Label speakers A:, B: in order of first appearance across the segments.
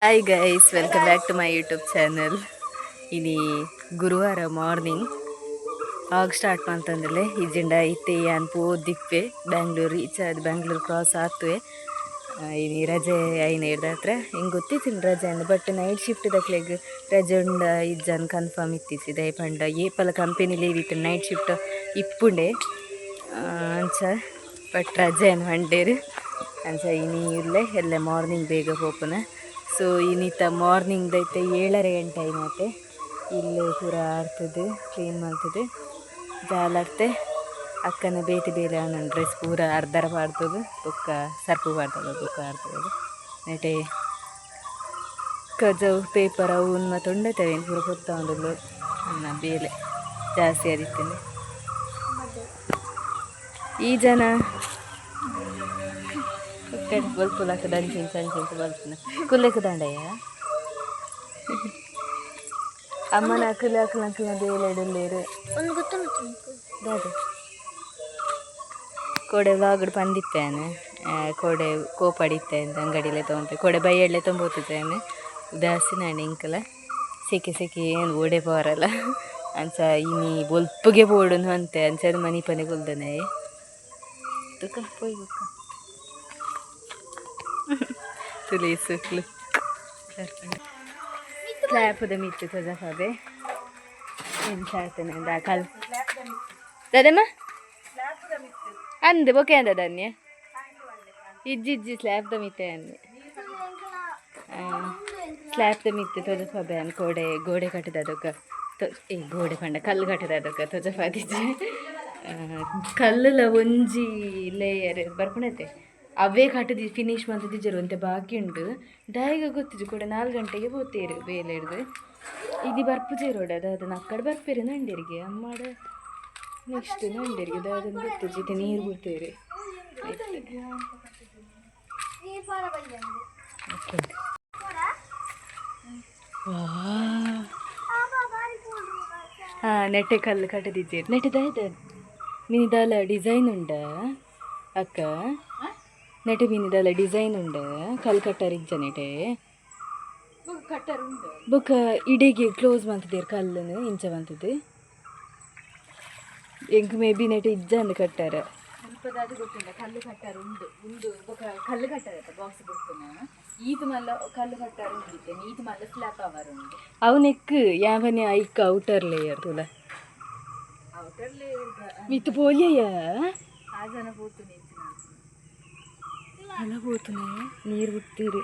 A: Hi guys, welcome back to my YouTube channel. ಇನಿ ಗುರುವಾರ morning start ಮಾಡ್ತಂದ್ರೆ ಇಜಿಂಡ ಇತ್ತೆ ಅನ್ಪು ದಿಪ್ಪೆ Bangalore reach ಆದ ಬ್ಯಾಂಗ್ಳೂರು ಕ್ರಾಸ್ ಆತ್ವೆ. ಇನಿ ರಜೆ ಐನ ಹಿಡ್ದ ಹತ್ರ ಹಿಂಗೆ ಗೊತ್ತಿತ್ತಿನ ರಜೆ ಅಂದ ಬಟ್ ನೈಟ್ ಶಿಫ್ಟ್ ದಕ್ಲೆಗ್ ರಜೆ ಉಂಡ ಇಜ್ಜನ್ ಕನ್ಫರ್ಮ್ ಇತ್ತಿಸಿ ದಯಪಂಡ ಏಪಲ ಕಂಪೆನಿ ಲೀವ್ ಇತ್ತು ನೈಟ್ ಶಿಫ್ಟ್ ಇಪ್ಪುಂಡೆ ಅಂಚ ಬಟ್ ರಜೆ ಏನು ಮಂಡೇರು ಅಂಚ ಇನಿ ಇಲ್ಲೇ ಎಲ್ಲ ಮಾರ್ನಿಂಗ್ ಬೇಗ ಹೋಪುನ. ಸೊ ಇನ್ನಿತ್ತ ಮಾರ್ನಿಂಗ್ ದೈತೆ 7:30 ಟೈಮ್ ಆಯ್ತು. ಇಲ್ಲೇ ಪೂರ ಆಡ್ತದೆ ಕ್ಲೀನ್ ಮಾಡ್ತದೆ ಜಾಲಾಡ್ತೆ ಅಕ್ಕನ ಬೇತಿ ಬೇಲೆ ನನ್ನ ಡ್ರೆಸ್ ಪೂರ ಅರ್ಧರ ಪಾಡ್ತದೆ ಬೊಕ್ಕ ಸರ್ಪು ಪಾಡ್ತದೆ ಬೊಕ್ಕ ಆಡ್ತದೆ ನೆಟೆ ಕಜವು ಪೇಪರ್ ಅವು ಮತ್ತು ಉಂಡತೇವೆ ಪೂರ ಕೊತ್ತ ಒಂದು ನನ್ನ ಬೇಲೆ ಜಾಸ್ತಿ ಆದಿತ್ತೇನೆ. ಈ ಜನ ಬಲ್ಪುಲಾಕ ದಂಚಿನ ಸಂಚಿನ ಬಲ್ಪುನ ಕುಲ್ಲೆಕ್ಕ ದಂಡಯ್ಯ ಅಮ್ಮನ ಅಕ್ಕಲ ಬೇಲೆಡಲ್ಲೇರು ಕೊಡೆ ವಾಗಡು ಪಂದಿತ್ತೇನೆ ಕೊಡೆ ಕೋಪಡಿತ್ತೆ ಅಂತ ಅಂಗಡಿಯಲ್ಲೇ ತೊಗೊಂತೆ ಕೊಡೆ ಬೈಯಲ್ಲೇ ತೊಂಬೋತಿದ್ದೇನೆ ಉದಾಸಿ ನಾನು ಇಂಕಲ ಸೆಕೆ ಏನು ಓಡೆ ಪೋರಲ್ಲ ಅಂಚ ಇನಿ ಬೊಲ್ಪುಗೆ ಬೋಡುನು ಅಂತೆ ಅಂಚದು ಮನಿ ಪನೆ ಕೊಲ್ದನೆ ತುಕ ಪೋಯ್ಬೇಕು ತುಲಿ ಸುಕ್ಲು ಸ್ಲ್ಯಾಪದ ಮಿತ್ತು ತಜಾಫಾಬೆ ಏನು ಸಾಡ್ತೇನೆ ಅಂದ ಕಲ್ ದದಮ್ಮ ಅಂದೆ ಬೊಕೆ ಅಂದ ಧನ್ಯ ಇಜ್ಜಿ ಸ್ಲ್ಯಾಪ್ದ ಮಿತ್ತೆ ಅಂದೆ ಸ್ಲ್ಯಾಪ್ದ ಮಿತ್ತು ತಜಾಫಾಬೆ ಅನ್ ಗೋಡೆ ಕಟ್ಟಿದ ಅದಕ್ಕೆ ಗೋಡೆ ಪಂಡ ಕಲ್ಲು ಕಟ್ಟಿದ ಅದಕ್ಕೆ ತಜಾಫಾದಿಜ್ಜಿ ಕಲ್ಲುಲ ಒಂಜಿ ಲೇಯರ್ ಬರ್ಪುಣತೆ ಅವೇ ಕಟ್ಟದಿ ಫಿನಿಶ್ ಮಾಡ್ತಿದ್ದರು ಅಂತ ಬಾಕಿ ಉಂಟು ಡಾಯಿಗ ಗೊತ್ತಿದ್ದು ಕೂಡ 4 ಗಂಟೆಗೆ ಹೋಗ್ತೀರು ಬೇಲೆ ಹಿಡ್ದು ಇದು ಬರ್ಪುಜೇರೋಡ ಅದನ್ನು ಅಕ್ಕಡೆ ಬರ್ಪೇರಿ ನಂಡೇರಿಗೆ ಅಮ್ಮಾಡ ನೆಕ್ಸ್ಟ್ ನಂಡೇರಿಗೆ ಅದನ್ನು ಗೊತ್ತಿದ್ದು ನೀರು ಬಿಡ್ತೇವೆ ಹಾಂ ನೆಟ್ಟೆ ಕಲ್ಲು ಕಟ್ಟದಿದ್ದೀರಿ ನೆಟ್ಟದಾಯ್ತು ಮೀನಿದಲ್ಲ ಡಿಸೈನ್ ಉಂಡ ಅಕ್ಕ ನೆಟೆ ಮೀನಿದಲ್ಲ ಡಿಸೈನ್ ಉಂಡ ಕಲ್ ಕಟ್ಟರ್ ಇಜ್ಜ ನೆಟೆ ಬೊಕ್ಕ ಇಡೆಗೆ ಕ್ಲೋಸ್ ಮಾಡ್ತಿದ್ದೀರಿ ಕಲ್ಲನ್ನು ಇಂಚ ಬಂತದ್ದು ಎಂಕ್ ಮೇ ಬಿ ನೆಟೆ ಇಜ್ಜ ಅಂದು ಕಟ್ಟಾರ ಅದು ಗೊತ್ತಿಲ್ಲ ಕಲ್ಲು ಕಟ್ಟಾರ ಉಂಡು ಬೊಕ್ಕ ಕಲ್ಲು ಕಟ್ಟಾರ ಬಾಕ್ಸ್ ಬಿಡ್ತಾನ ಈತ ಮಲ್ಲ ಕಲ್ಲು ಕಟ್ಟಾರ ಉಂಡಿದ್ದೇನೆ ಈತ ಮಲ್ಲ ಸ್ಲ್ಯಾಪ್ ಅವರ್ ಉಂಡು ಅವನೆಕ್ ಯಾವನೇ ಐಕ್ ಔಟರ್ ಲೇಯರ್ ತುಲ ಔಟರ್ ಲೇಯರ್ ಮಿತ್ತು ಪೋಲಿಯ ಆ ಜನ ಪೋತು ಅಲ್ಲ ಹೋತುನೆ ನೀರು ಬಿಡ್ತೀರಿ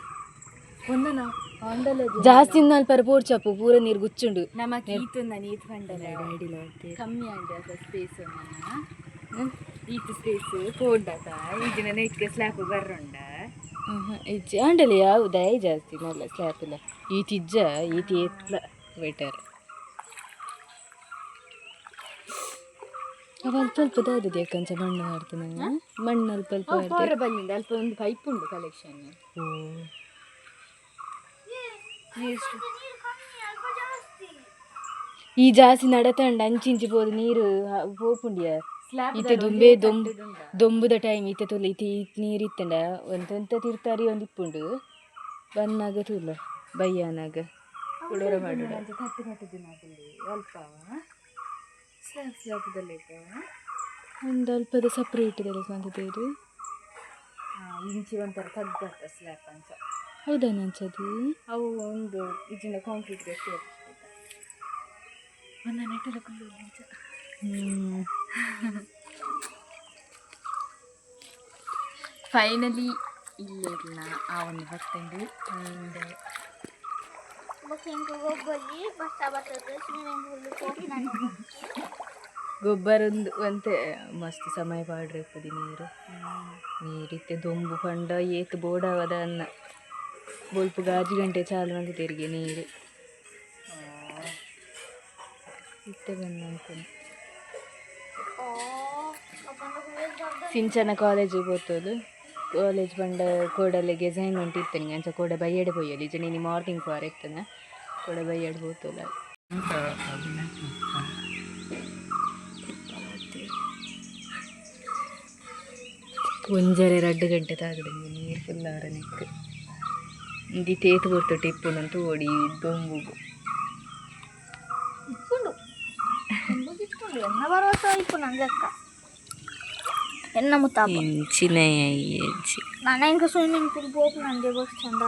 A: ಒಂದನ ಜಾಸ್ತಿ ನಲ್ಪರ ಪೋಡ್ಚಪ್ಪು ಪೂರ ನೀರು ಗುಚ್ಚುಂಡು ನಮಕ್ ಈತುಂದ ನೀತು ಪಂಡಲ ಡ್ಯಾಡಿಲ ಕಮ್ಮಿ ಅಂಡ ಸ್ಪೇಸ್ ಈತು ಸ್ಪೇಸ್ ಪೋಡ್ಡತ ಈಜಿನ ನೆಟ್ಗೆ ಸ್ಲ್ಯಾಪ್ ಬರ್ರುಂಡ ಇಜ್ಜಿ ಅಂಡಲಿ ಯಾವುದಾ ಜಾಸ್ತಿ ನಲ್ಲ ಸ್ಲ್ಯಾಪ್ ಇಲ್ಲ ಈತಿಜ್ಜ ಈತಿ ಎತ್ಲ ಬೆಟರ್ ಅವ ಅಲ್ಪ ಅಲ್ಪ ದಾದದಿ ಯಾಕಂಚ ಮಣ್ಣು ಮಾಡ್ತಾನೆ ಮಣ್ಣು ಅಲ್ಪ ಅಲ್ಪ ಬಂದಿದ್ದ ಅಲ್ಪ ಒಂದು ಪೈಪ್ ಉಂಟು ಕಲೆಕ್ಷನ್ ಈ ಜಾಸ್ತಿ ನಡತಂಡ ಅಂಚಿಂಚಿ ಪೋದು ನೀರು ಪೋಪುಂಡಿಯ ಈತೆ ದುಂಬೆ ದೊಂಬುದ ಟೈಮ್ ಈತೆ ತುಲ್ಲ ಈತಿ ನೀರು ಇತ್ತಂಡ ಒಂತೆಂತ ತಿರ್ತಾರಿ ಒಂದು ಇಪ್ಪುಂಡು ಬನ್ನಾಗ ತುಲ್ಲ ಬಯ್ಯಾನಾಗ ಉಡೋರ ಮಾಡು ಕಟ್ಟಿದಿನ ಅಲ್ಪ ಸ್ಲ್ಯಾಪ್ದಲ್ಲಿ ಒಂದು ಅಲ್ಪದ ಸಪ್ರೇಟ್ದಲ್ಲಿ ಸ್ವಂತದ್ದು ಇಂಚಿ ಒಂಥರ ತಗ್ಗತ್ತ ಸ್ಲ್ಯಾಪ್ ಅಂತ ಹೌದಾ ನಂಚದು ಅವು ಒಂದು ಇಜಿನ ಕಾಂಕ್ರೀಟ್ ಎಷ್ಟು ಒಂದು ನೆಟ್ಟರ ಕುಲ್ಲು ಫೈನಲಿ ಇಲ್ಲ ಆ ಒಂದು ಬರ್ತಂಡು ಗೊಬ್ಬರೊಂದು ಒಂತೆ ಮಸ್ತ್ ಸಮಯ ಪಾಡ್ರಿಪ್ಪುದಿ ನೀರಿತ್ತೆ ದೊಂಬು ಪಂಡ ಏತು ಬೋಡಾವದ ಅನ್ನ ಬೊಲ್ಪು ಗಾಜಿ ಗಂಟೆ ಚಾಲು ಅಂತ ತೆರಿಗೆ ನೀರು ಇತ್ತೆ ಬಂದ ಅನ್ಕೊಂಡು ಸಿಂಚನ ಕಾಲೇಜಿಗೆ ಹೋಗ್ತೋದು ಕಾಲೇಜ್ ಬಂಡ ಕೋಡಲ್ಲಿಗೆ ಅಸೈನ್ಮೆಂಟ್ ಇತ್ತನಿಗೆ ಅಂಚ ಕೋಡ ಬೈಯಡೆ ಪೋಯಲಿ ಈಜ ನೀನು ಮಾರ್ನಿಂಗ್ ಫಾರ್ ಇರ್ತನ ಕೋಡ ಬೈಯಡೆ ಹೋಗ್ತೋಲ್ಲ ಒಂಜರೆ 2 ಗಂಟೆ ತಾಗಡೆ ನೀರು ಫುಲ್ ಅವರ ನೆಕ್ ఇది తేతి కొడుతుంటే ఇప్పుడంతా ఓడి దొంబుగు
B: ఇప్పుడు ఎన్న భరోసా ఇప్పుడు నందక్క ఎన్న ముత్తాబ
A: చిన్న అయ్యేసి
B: ನಾನು ఇంకా ಸ್ವಿಮ್ಮಿಂಗ್ ಪೂಲ್ ಹೋಗಿ ನಾನು ದೇವಸ್ಥಾನ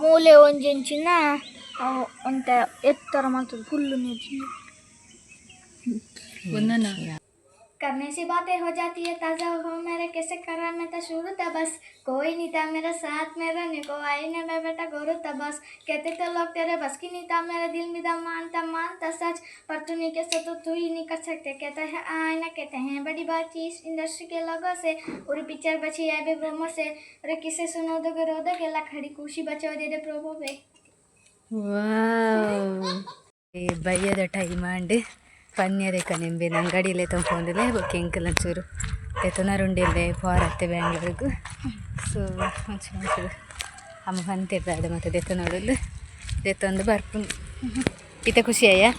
B: ಮೂಲೆ ಒಂಜಿನ ಅಂತ ಎತ್ತರ ಮಾಡ್ತದೆ ಫುಲ್ಲು ನೀರು करने से बातें हो जाती है ताज़ा हो मेरे कैसे करा मैं था शुरू था बस कोई नहीं था मेरा साथ में रहने को आई ने मैं बेटा गोरू था बस कहते थे लोग तेरे बस की नहीं था मेरे दिल में था मानता सच पर तू नहीं कैसे तो तू ही नहीं कर सकते कहते हैं आईना कहते हैं बड़ी बात चीज इंडस्ट्री के लोगों से और पिक्चर बची है प्रोमो से और किसे सुनो दो रो दो गेला खड़ी खुशी बचाओ दे दे प्रोमो पे
A: ಬಯ್ಯದ ಟೈಮ್ ಅಂಡ್ ಪನ್ಯದಕ್ಕ ನಿಂಬೆ ಅಂಗಡಿಯಲ್ಲೇ ತಂಪೊಂದಿಲ್ಲ ಕೆಂಕಲ್ ಒಂಚೂರು ಎತ್ತನಾರುಂಡಿಯಲ್ಲೇ ಪಾರತ್ತೆ ಬ್ಯಾಂಗ್ಳೂರಿಗೂ ಸೊ ಒಂಚೂರು ಅಮ್ಮ ಬಂತಿರ್ತಾಳೆ ಮತ್ತು ದೆತ್ತ ನೋಡಲು ದೆತ್ತೊಂದು ಬರ್ಪು ಇತ ಖುಷಿ ಅಯ್ಯ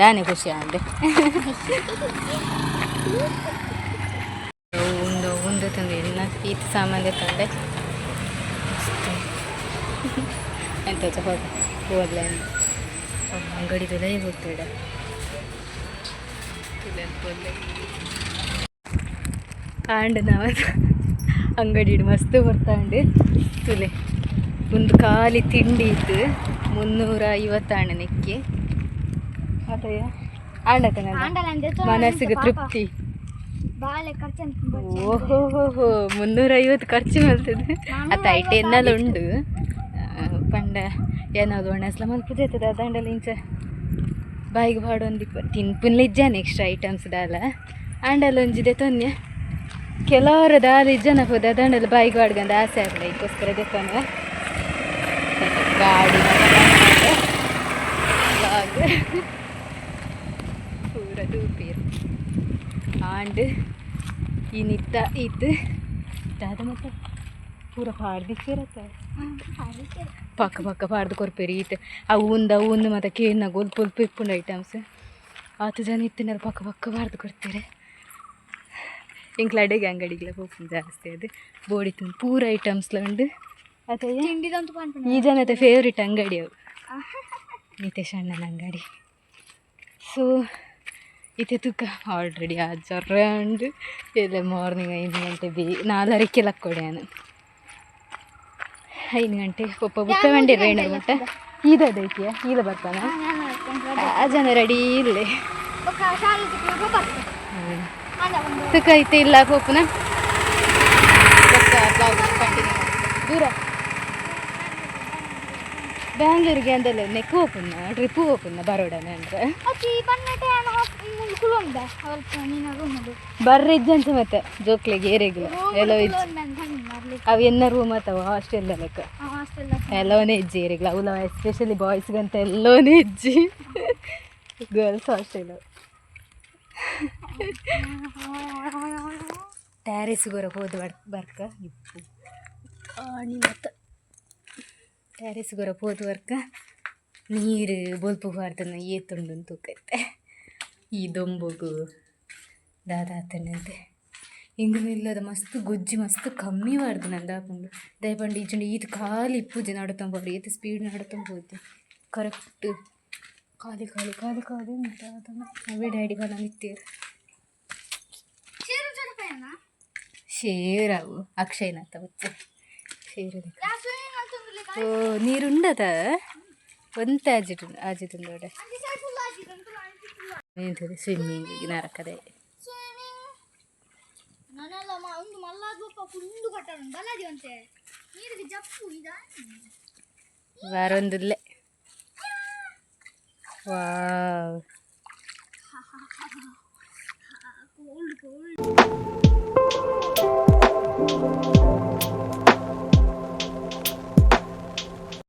A: ದಾನೆ ಖುಷಿ ಅಂದೆ ಒಂದು ತಂದೆ ಇನ್ನು ಈತ ಸಾಮಾನು ತಂದೆ ಎಂತ ಹೋಗ್ಲ ಅಂಗಡಿದೆಲ್ಲ ಹೋಗ್ತಾಳೆ ಆಂಡ್ ನಾವು ಅಂಗಡಿ ಮಸ್ತ್ ಬರ್ತಾಂಡು ತುಲೆ ಒಂದು ಖಾಲಿ ತಿಂಡಿ ಇತ್ತು 350 ನೆಕ್ಕಿ ಅದೇ ಆಂಡತನ ಮನಸ್ಸಿಗೆ ತೃಪ್ತಿ ಓಹೋ 350 ಖರ್ಚು ಮಾಡ್ತದೆ ಅತ್ತ ಐಟೆ ಎನ್ನೆಲ್ಲ ಉಂಡು ಪಂಡ ಏನಾದ್ರು ಒಣಸ್ಲ ಮಲ್ಪುಜೈತದ ಅದಂಡಲ್ಲ ಇಂಚ ಬಾಯಿಗೆ ಬಾಡೊಂದು ತಿನ್ಪುನ್ಲ ಇಜ್ಜಾನೆ ಎಕ್ಸ್ಟ್ರಾ ಐಟಮ್ಸ್ ದಾಲ ಆಂಡಲ್ಲ ಒಂಜಿದೆ ತೊನ್ನೆ ಕೆಲವರ ದಾಲ ಇಜ್ಜನ ಹೋದ ಅದಂಡಲ್ಲ ಬಾಯಿಗೆ ಬಾಡ್ಗಂದು ಆಸೆ ಆಗಲ್ಲ ಇದಕ್ಕೋಸ್ಕರ ದೆತ್ತನ ಗಾಡಿ ಪೂರ ದೂಪೀರು ಆಂಡ್ ಈ ನಿತ್ತ ಇತ್ತು ದಾದ ಮತ್ತೆ ಪೂರ ಪಾಡ್ದಿಕ್ಕಿರತ್ತೆ ಪಕ್ಕ ಪಾಡ್ದು ಕೊರ್ಪೇರಿ ಈತ ಅವು ಮತ್ತು ಕೇನ ಒಲ್ಪ ಇಪ್ಪುಂಡು ಐಟಮ್ಸ್ 10 ಜನ ಇತ್ತಿನಾರು ಪಕ್ಕ ಪಾಡ್ದು ಕೊಡ್ತಾರೆ ಇಂಕ್ಲ ಅಡುಗೆ ಅಂಗಡಿಗೆಲ್ಲ ಹೋಗ್ತೀನಿ ಜಾಸ್ತಿ ಅದು ಬೋಡಿ ತಿಂದು ಪೂರ ಐಟಮ್ಸ್ಲ ಉಂಡು ಅದೇ ಈ ಜನದ ಫೇವ್ರೇಟ್ ಅಂಗಡಿ ಅವು ನಿತೇಶ್ ಅಣ್ಣನ ಅಂಗಡಿ ಸೊ ಇತ್ತೆ ತುಕ್ಕ ಆಲ್ರೆಡಿ ಅರ್ಜೆಂಟ್ ಎಲ್ಲ ಮಾರ್ನಿಂಗ್ 5 ಗಂಟೆ 4:30 ಲಕ್ಕೊಡೆಯಾನು 5 ಗಂಟೆ ಪಪ್ಪ ಬುಕ್ಕ ಬಂಡಿ ರೇಣರ್ ಮುಟ್ಟ ಈದೈತಿಯ ಈದ ಬರ್ತಾನ ಆ ಜನ ರೆಡಿ ಇಲ್ಲೇ ತುಕ್ಕ ಐತೆ ಇಲ್ಲ ಪಪ್ಪನ ದೂರ ಬ್ಯಾಂಗ್ಳೂರಿಗೆ ಅಂದಲ್ಲ ನೆಕ್ ಓಪನ್ನ ಟ್ರಿಪ್ ಓಪನ್ನ ಬರೋಡನ ಅಂದ್ರೆ ಬರ್ರಿ ಇಜ್ಜಂತ ಮತ್ತೆ ಜೋಕ್ಲಿಗೆ ಏರಿಗಿಲ್ಲ ಎಲ್ಲೋ ಇಜ್ಜ ಅವು ಎನ್ನ ರೂಮ್ ಅಥವಾ ಹಾಸ್ಟೆಲ್ ಲೆಕ್ಕ ಎಲ್ಲವನೇ ಇಜ್ಜಿ ಏರಿಗಿಲ್ಲ ಅವಲ್ಲ ಎಸ್ಪೆಷಲಿ ಬಾಯ್ಸ್ಗಂತ ಎಲ್ಲವನೇ ಇಜ್ಜಿ ಗರ್ಲ್ಸ್ ಹಾಸ್ಟೆಲ್ ಟ್ಯಾರಿಸ್ಗೋರ ಹೋದ ಬರ್ಕ ಇಪ್ಪು ಆಣಿ ಮತ್ತು ಟ್ಯಾರಿಸ್ಗೋರ ಹೋದ ಬರ್ಕ ನೀರು ಬೊಲ್ಪು ಬಾರ್ದನ್ನ ಏತುಂಡು ತೂಕೈತೆ ಈ ದೊಂಬುಗು ದಾದಾತನಂತೆ ಹಿಂಗೂ ಇಲ್ಲದ ಮಸ್ತ್ ಗೊಜ್ಜಿ ಮಸ್ತ್ ಕಮ್ಮಿ ಬಾರ್ದು ನಂದು ಹಾಕೊಂಡು ದಯಪಂಡು ಈಚಂಡು ಈತ ಖಾಲಿ ಪೂಜೆ ನಡ್ತಂಬೋರು ಈತ ಸ್ಪೀಡ್ ನಡ್ತಂಬೋದು ಕರೆಕ್ಟ್ ಖಾಲಿ ಅವೇ ಡ್ಯಾಡಿ ಕಾಲ ನಿಂತೀರು ಶೇರವು ಅಕ್ಷಯನತ್ತ ಹುಚ್ಚ ಶೇರು ಓ ನೀರುಂಡದ ಒಂತ ಆಜಿತುಂಡೋಡೆ ಎಂತದೆ ಸ್ವಿಮ್ಮಿಂಗಿಗೆ ನರಕದೆ ವಾರೊಂದುಲ್ಲೆ ವಾವ್